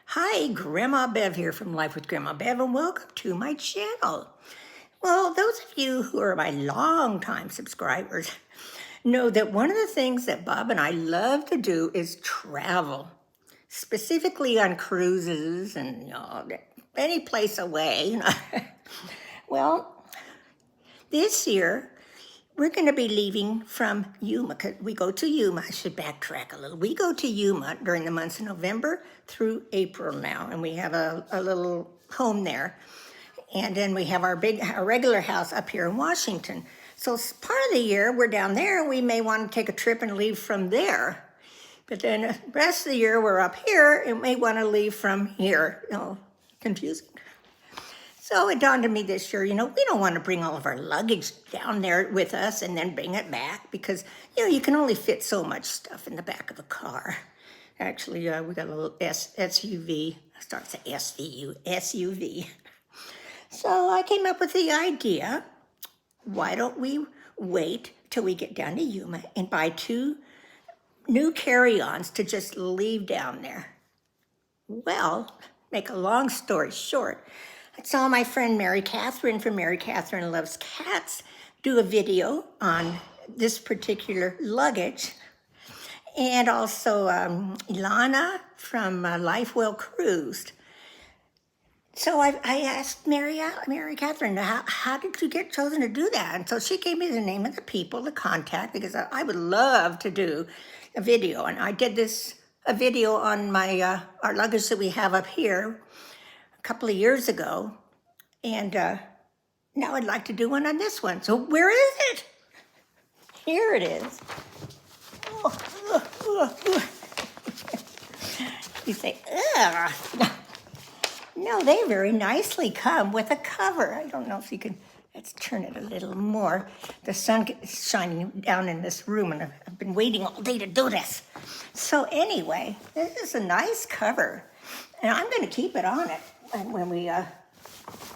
Hi, Grandma Bev here from Life with Grandma Bev, and welcome to my channel. Well, those of you who are my longtime subscribers know that one of the things that Bob and I love to do is travel, specifically on cruises and any place away. Well, this year we're going to be leaving from Yuma. We go to Yuma. I should backtrack a little. We go to Yuma during the months of November through April now, and we have a little home there. And then we have our regular house up here in Washington. So part of the year we're down there. We may want to take a trip and leave from there. But then the rest of the year we're up here and may want to leave from here. Confusing. So it dawned on me this year, we don't want to bring all of our luggage down there with us and then bring it back because, you can only fit so much stuff in the back of a car. Actually, we got a little SUV. It starts at SUV. So I came up with the idea, why don't we wait till we get down to Yuma and buy 2 new carry-ons to just leave down there? Well, make a long story short, I saw my friend Mary Catherine from Mary Catherine Loves Cats do a video on this particular luggage. And also Ilana from Life Well Cruised. So I asked Mary Catherine, how did you get chosen to do that? And so she gave me the name of the people to contact because I would love to do a video. And I did a video on my our luggage that we have up here a couple of years ago, and now I'd like to do one on this one. So where is it? Here it is. You say, ugh. No, they very nicely come with a cover. I don't know if you can, let's turn it a little more. The sun is shining down in this room, and I've been waiting all day to do this. So anyway, this is a nice cover, and I'm going to keep it on it when we are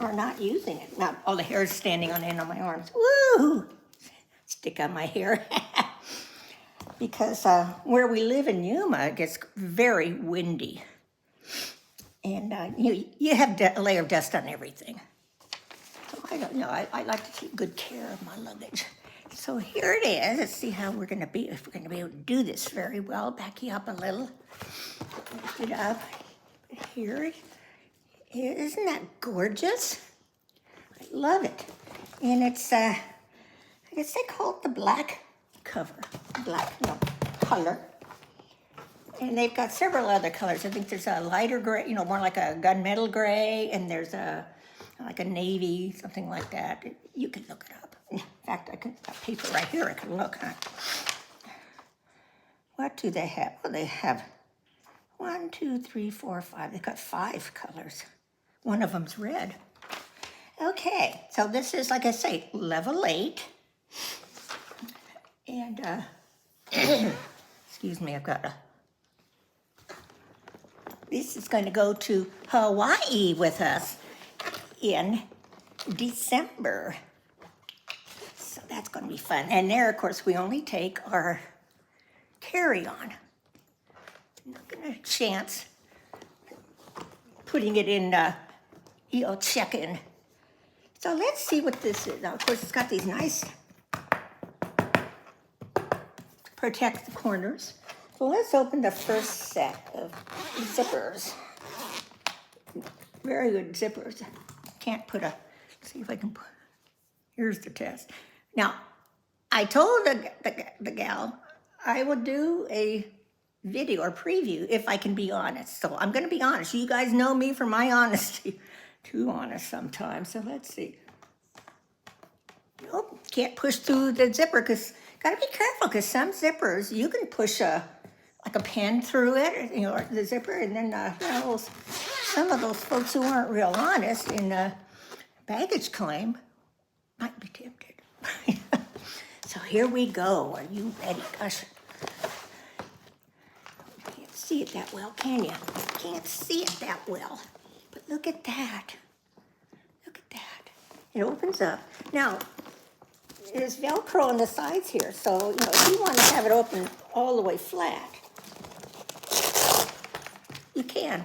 not using it. Not all the hair is standing on end on my arms. Woo! Stick on my hair. Because where we live in Yuma, it gets very windy. And you have a layer of dust on everything. So I don't know, I like to take good care of my luggage. So here it is. Let's see how we're gonna be, if we're gonna be able to do this very well. Back you up a little. Lift it up. Here, isn't that gorgeous? I love it. And it's, I guess they call it the black cover. Color. And they've got several other colors. I think there's a lighter gray, more like a gunmetal gray, and there's like a navy, something like that. You can look it up. In fact, I've got paper right here I can look at. What do they have? Well, they have 1, 2, 3, 4, 5. They've got 5 colors. One of them's red. Okay, so this is, like I say, level 8. And, excuse me, I've got this is going to go to Hawaii with us in December. So that's going to be fun. And there, of course, we only take our carry-on. I'm not going to chance putting it in, check-in. So let's see what this is. Now, of course, it's got these nice protect the corners. So let's open the first set of zippers. Very good zippers. Can't put see if I can put, here's the test. Now, I told the gal I will do a video or preview if I can be honest. So I'm going to be honest. You guys know me for my honesty. Too honest sometimes. So let's see. Nope, can't push through the zipper because gotta be careful because some zippers you can push like a pen through it, the zipper, and then some of those folks who aren't real honest in baggage claim might be tempted. So here we go. Are you ready? Gosh, you can't see it that well, can you? You can't see it that well. But look at that. Look at that. It opens up. Now, there's Velcro on the sides here, so if you want to have it open all the way flat, you can.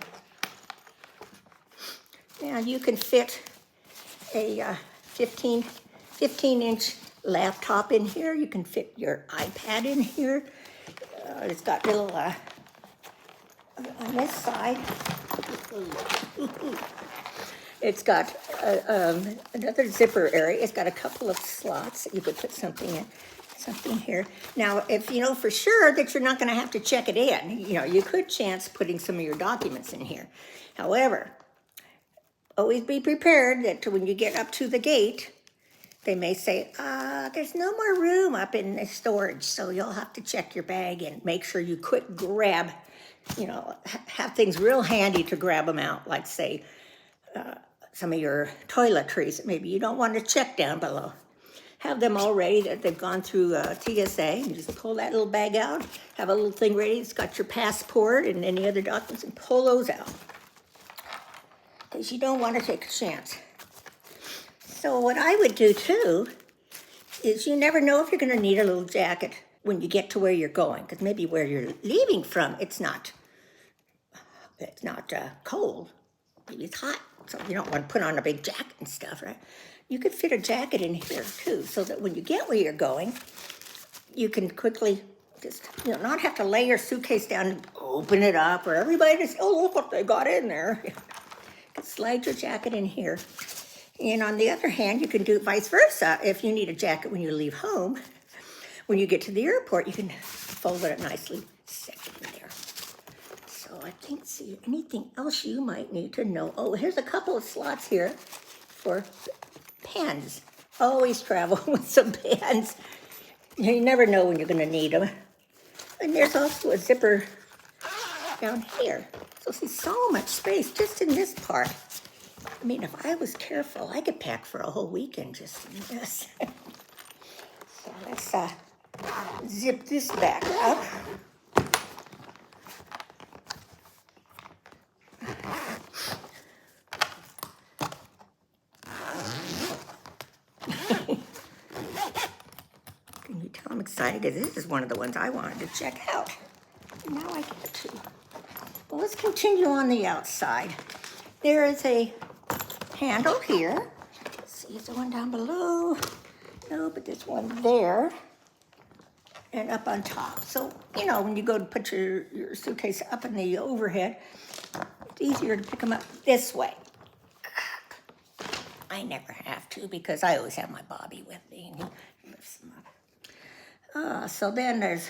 Now you can fit a 15-inch laptop in here. You can fit your iPad in here. It's got little, on this side, it's got another zipper area. It's got a couple of slots that you could put something in, something here. Now, if you know for sure that you're not going to have to check it in, you could chance putting some of your documents in here. However, always be prepared that when you get up to the gate, they may say, there's no more room up in the storage, so you'll have to check your bag and make sure you quick grab, have things real handy to grab them out, like say, some of your toiletries that maybe you don't want to check down below. Have them all ready, that they've gone through TSA, and just pull that little bag out, have a little thing ready, it's got your passport and any other documents, and pull those out. Because you don't want to take a chance. So what I would do too, is you never know if you're going to need a little jacket when you get to where you're going, because maybe where you're leaving from, it's not cold, maybe it's hot, so you don't want to put on a big jacket and stuff, right? You could fit a jacket in here too, so that when you get where you're going, you can quickly just, not have to lay your suitcase down and open it up, or everybody just, oh, look what they got in there. You can slide your jacket in here. And on the other hand, you can do it vice versa. If you need a jacket when you leave home, when you get to the airport, you can fold it up nicely, set it in there. So I think, see, anything else you might need to know? Oh, here's a couple of slots here for pens. Always travel with some pens. You never know when you're going to need them. And there's also a zipper down here. So see, so much space just in this part. I mean, if I was careful, I could pack for a whole weekend just in this. So let's zip this back up. Can you tell I'm excited? Because this is one of the ones I wanted to check out. And now I get to. Well, let's continue on the outside. There is a handle here. Let's see, is there one down below? No, but there's one there. And up on top. So, when you go to put your suitcase up in the overhead, it's easier to pick them up this way. I never have to because I always have my Bobby with me. And he lifts them up. So then there's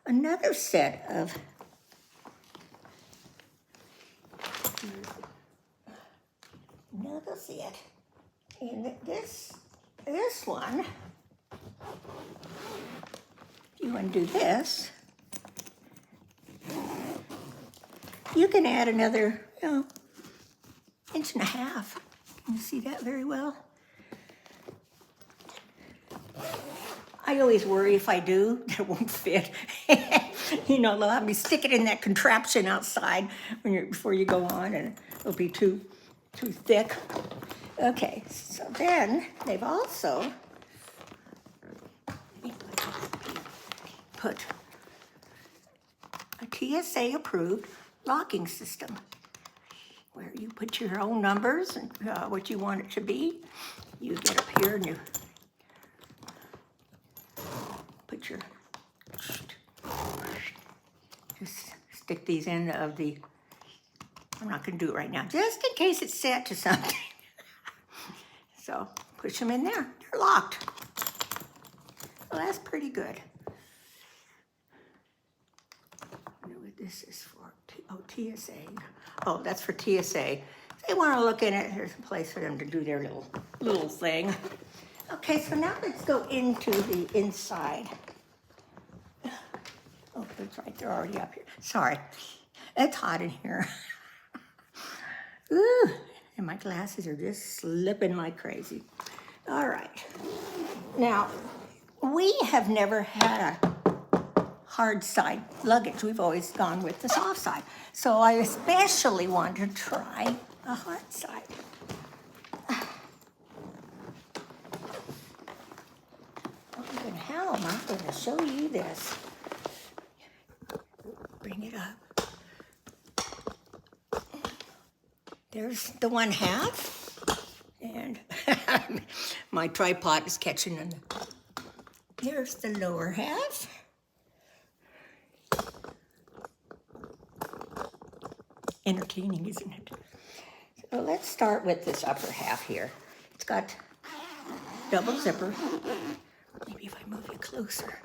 another set of another set. And this one, if you want to do this, you can add another, inch and a half. Can you see that very well? I always worry if I do, that it won't fit. They'll have me stick it in that contraption outside before you go on, and it'll be too thick. Okay, so then they've also put a TSA approved locking system where you put your own numbers and what you want it to be. You get up here and you put your, just stick these in of the, I'm not going to do it right now, just in case it's set to something. So push them in there. They're locked. Well, that's pretty good. I know what this is for. TSA. Oh, that's for TSA. If they want to look in it, there's a place for them to do their little thing. Okay, so now let's go into the inside. Oh, that's right. They're already up here. Sorry. It's hot in here. Ooh, and my glasses are just slipping like crazy. All right. Now, we have never had a hard side luggage. We've always gone with the soft side. So I especially want to try a hard side. Holy hell, I'm going to show you this. Bring it up. There's the 1/2, and my tripod is catching on. Here's the lower half. Entertaining, isn't it? So let's start with this upper half here. It's got double zipper. Maybe if I move you closer,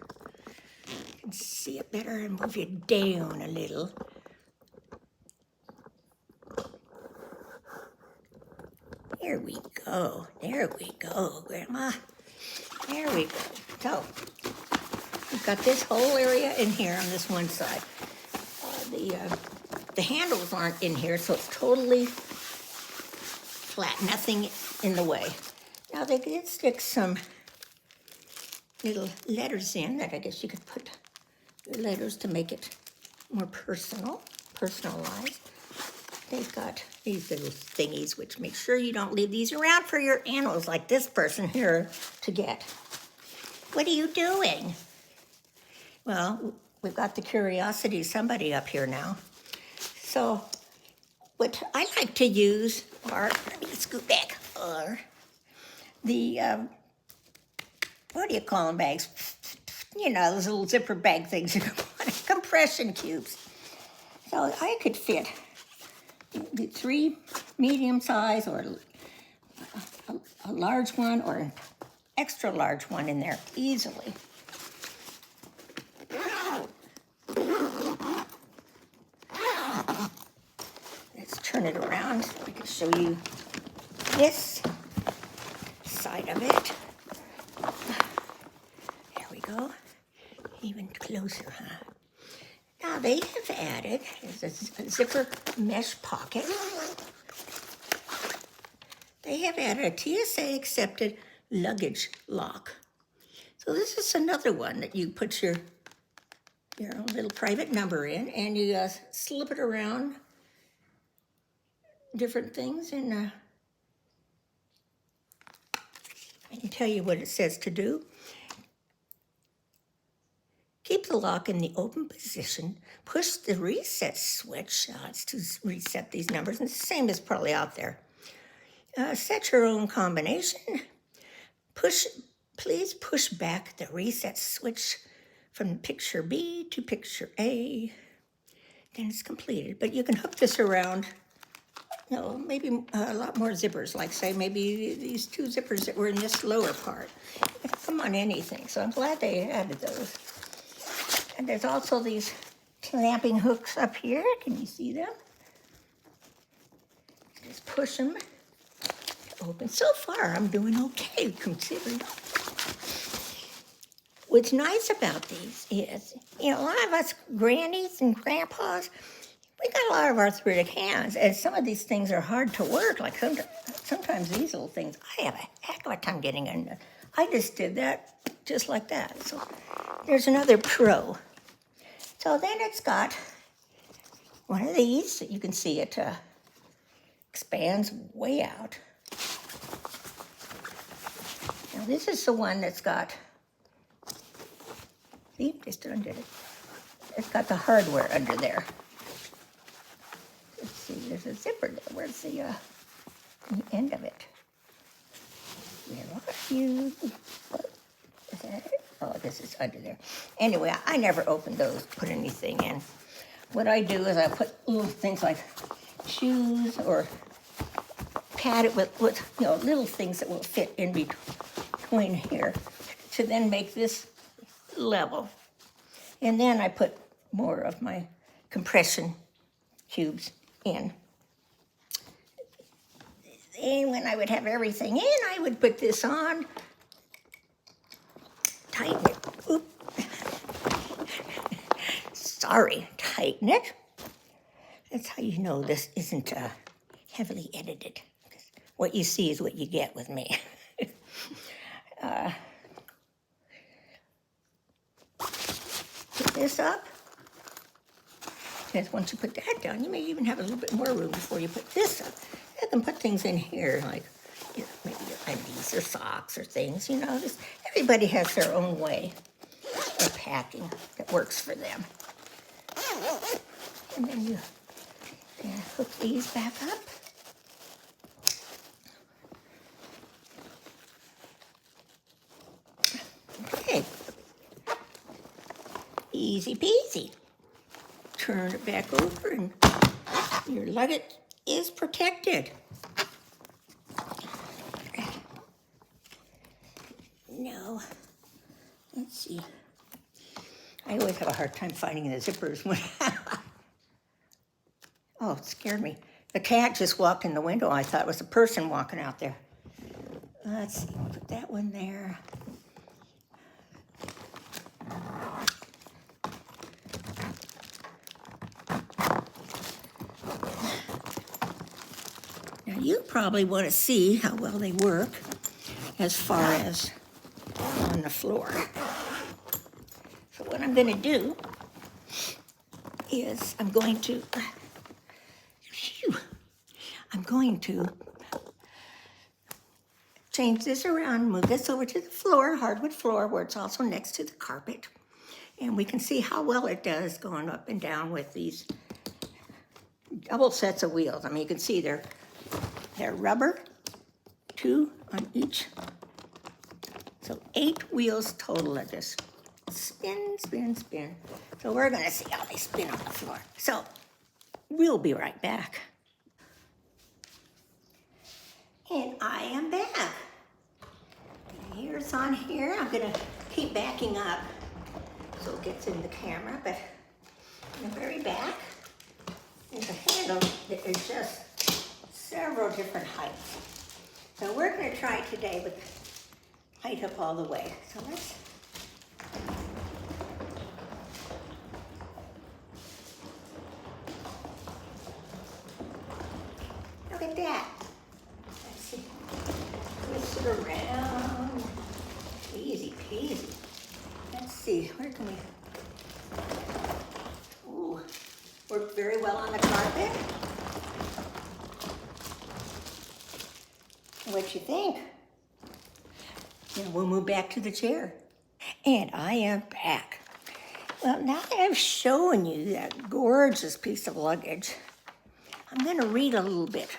you can see it better and move you down a little. There we go. There we go, Grandma. There we go. So we've got this whole area in here on this one side. The handles aren't in here, so it's totally flat, nothing in the way. Now they did stick some little letters in that I guess you could put your letters to make it more personalized. They've got these little thingies, which make sure you don't leave these around for your animals like this person here to get. What are you doing? Well, we've got the curiosity of somebody up here now. So what I like to use are, let me scoot back, are the, what do you call them, bags? You know, those little zipper bag things, compression cubes. So I could fit the 3 medium size or a large one or an extra large one in there easily. Let's turn it around so I can show you this side of it. There we go. Even closer, huh? Now they have added a zipper mesh pocket. They have added a TSA accepted luggage lock. So this is another one that you put your own little private number in, and you slip it around different things, and I can tell you what it says to do. Keep the lock in the open position. Push the reset switch. It's to reset these numbers, and it's the same as probably out there. Set your own combination. Please push back the reset switch from picture B to picture A. Then it's completed. But you can hook this around, you know, maybe a lot more zippers, like say maybe these 2 zippers that were in this lower part. You can hook them on anything, so I'm glad they added those. And there's also these clamping hooks up here. Can you see them? Just push them to open. So far, I'm doing okay, considering. What's nice about these is, you know, a lot of us grannies and grandpas, we got a lot of arthritic hands, and some of these things are hard to work. Like sometimes these little things, I have a heck of a time getting in. I just did that just like that. So there's another pro. So then it's got one of these that you can see it expands way out. Now this is the one that's got, see, just undid it. It's got the hardware under there. Let's see, there's a zipper there. Where's the end of it? Where are you? What? Is that it? Oh, this is under there. Anyway, I never opened those, put anything in. What I do is I put little things like shoes or pad it with you know, little things that will fit in between here to then make this level. And then I put more of my compression cubes in. And when I would have everything in, I would put this on, tighten it. Oop. Sorry, tighten it. That's how you know this isn't heavily edited. What you see is what you get with me. Put this up. Because once you put that down, you may even have a little bit more room before you put this up. You can put things in here, like, you know, maybe your undies or socks or things, you know. Everybody has their own way of packing that works for them. And then you hook these back up. Easy peasy. Turn it back over and your luggage is protected. No, let's see. I always have a hard time finding the zippers when oh, it scared me. The cat just walked in the window. I thought it was a person walking out there. Let's see, put that one there. Now you probably want to see how well they work as far as on the floor. So what I'm going to do is I'm going to change this around, move this over to the floor, hardwood floor, where it's also next to the carpet. And we can see how well it does going up and down with these double sets of wheels. I mean, you can see they're rubber, 2 on each. So 8 wheels total of this. Spin, spin, spin. So we're gonna see how they spin on the floor. So we'll be right back. And I am back. Here's on here. I'm gonna keep backing up so it gets in the camera, but in the very back, there's a handle that is just several different heights. So we're gonna try today with height up all the way. So let's look at that. Let's see. Twist it around. Easy peasy. Let's see, where can we? Ooh, worked very well on the carpet. What you think? Then we'll move back to the chair. And I am back. Well, now that I've shown you that gorgeous piece of luggage, I'm going to read a little bit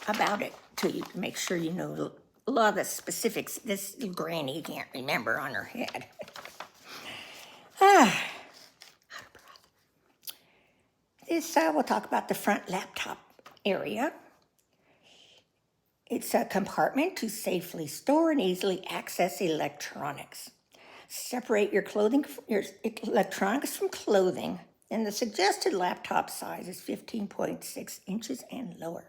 about it to you to make sure you know a lot of the specifics this granny can't remember on her head. This, we'll talk about the front laptop area. It's a compartment to safely store and easily access electronics. Separate your electronics from clothing, and the suggested laptop size is 15.6 inches and lower.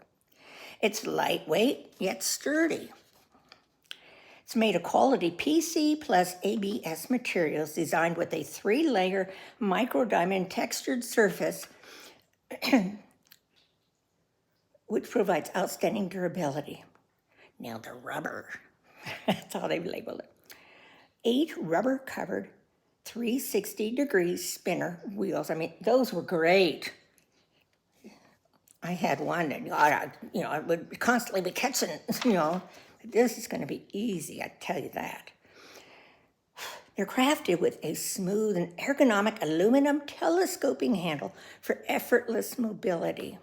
It's lightweight, yet sturdy. It's made of quality PC plus ABS materials designed with a 3-layer micro diamond textured surface which provides outstanding durability. Now the rubber, that's how they've labeled it. 8 rubber-covered 360-degree spinner wheels. I mean, those were great. I had one that, I would constantly be catching, This is going to be easy, I tell you that. They're crafted with a smooth and ergonomic aluminum telescoping handle for effortless mobility.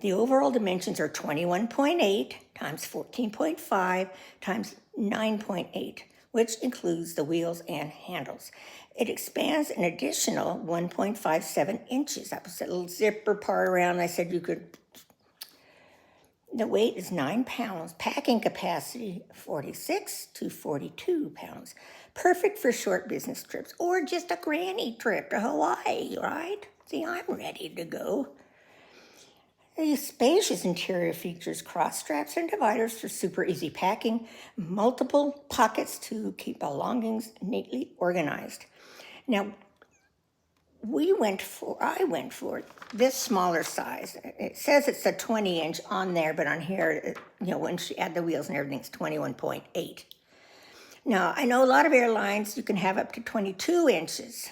The overall dimensions are 21.8 times 14.5 times 9.8, which includes the wheels and handles. It expands an additional 1.57 inches. That was that little zipper part around. I said you could. The weight is 9 pounds. Packing capacity 46 to 42 pounds. Perfect for short business trips or just a granny trip to Hawaii, right? See, I'm ready to go. The spacious interior features cross straps and dividers for super easy packing, multiple pockets to keep belongings neatly organized. Now, I went for this smaller size. It says it's a 20-inch on there, but on here, once you add the wheels and everything, it's 21.8. Now, I know a lot of airlines, you can have up to 22 inches.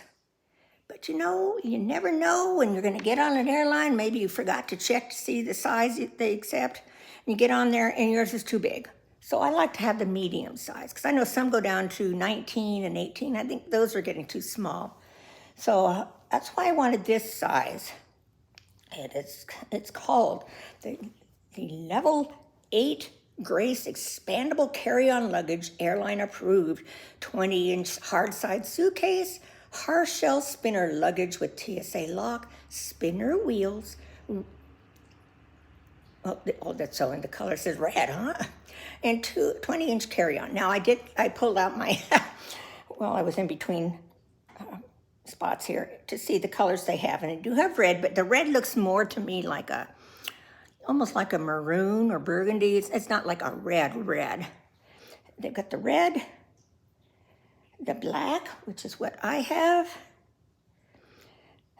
But you never know when you're going to get on an airline. Maybe you forgot to check to see the size they accept. And you get on there and yours is too big. So I like to have the medium size because I know some go down to 19 and 18. I think those are getting too small. So that's why I wanted this size. It's called the Level 8 Grace Expandable Carry-On Luggage Airline Approved 20-inch hard side suitcase hard shell spinner luggage with TSA lock, spinner wheels. Oh, that's so in the color says red, huh? And 20-inch carry-on. Now I pulled out my, well, I was in between spots here to see the colors they have. And I do have red, but the red looks more to me like almost like a maroon or burgundy. It's not like a red. They've got the red, the black, which is what I have.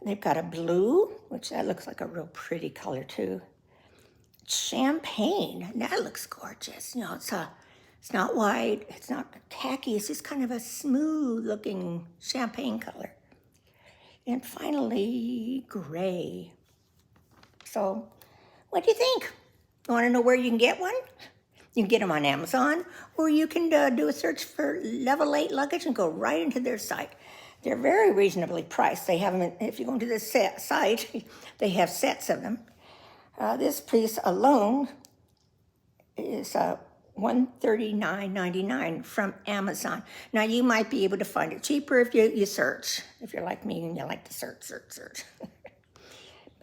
They've got a blue, which that looks like a real pretty color too. Champagne, that looks gorgeous. You know, it's not white, it's not khaki, it's just kind of a smooth looking champagne color. And finally, gray. So, what do you think? You want to know where you can get one? You can get them on Amazon, or you can do a search for Level 8 luggage and go right into their site. They're very reasonably priced. They have them, if you go to the site, they have sets of them. This piece alone is $139.99 from Amazon. Now, you might be able to find it cheaper if you search. If you're like me and you like to search.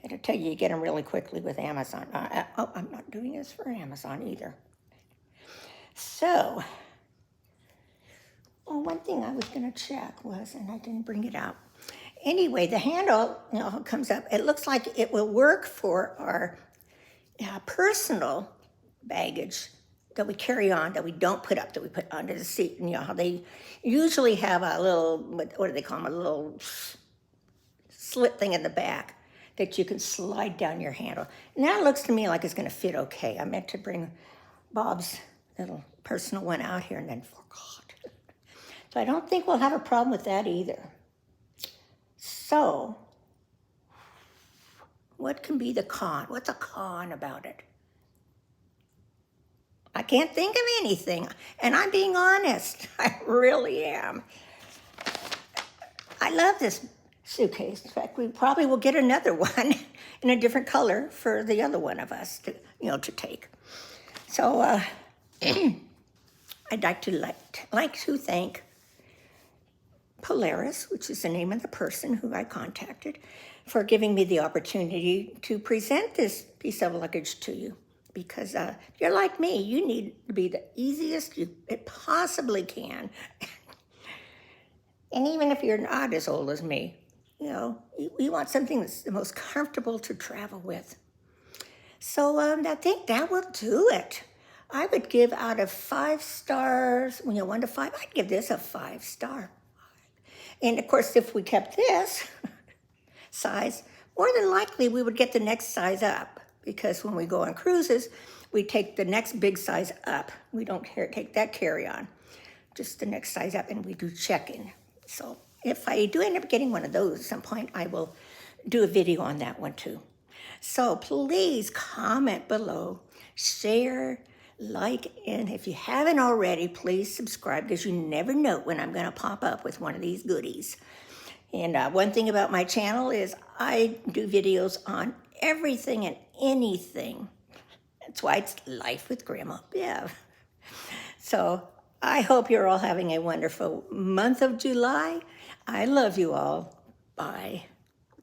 But I tell you, you get them really quickly with Amazon. I'm not doing this for Amazon either. So, one thing I was going to check was, and I didn't bring it out. Anyway, the handle, comes up. It looks like it will work for our personal baggage that we carry on, that we don't put up, that we put under the seat. And how they usually have a little, what do they call them, a little slit thing in the back that you can slide down your handle. And that looks to me like it's going to fit okay. I meant to bring Bob's little personal one out here and then forgot. So I don't think we'll have a problem with that either. So, what can be the con? What's a con about it? I can't think of anything, and I'm being honest. I really am. I love this suitcase. In fact, we probably will get another one in a different color for the other one of us to take. So I'd like to thank Polaris, which is the name of the person who I contacted, for giving me the opportunity to present this piece of luggage to you. Because if you're like me, you need to be the easiest it possibly can. And even if you're not as old as me, you want something that's the most comfortable to travel with. So I think that will do it. I would give out of 5 stars, 1 to 5, I'd give this a 5-star. And of course, if we kept this size, more than likely we would get the next size up. Because when we go on cruises, we take the next big size up. We don't take that carry-on, just the next size up, and we do check-in. So if I do end up getting one of those at some point, I will do a video on that one too. So please comment below, share, like, and if you haven't already, please subscribe, because you never know when I'm going to pop up with one of these goodies. And one thing about my channel is I do videos on everything and anything. That's why it's Life with Grandma Bev. So I hope you're all having a wonderful month of July. I love you all. Bye.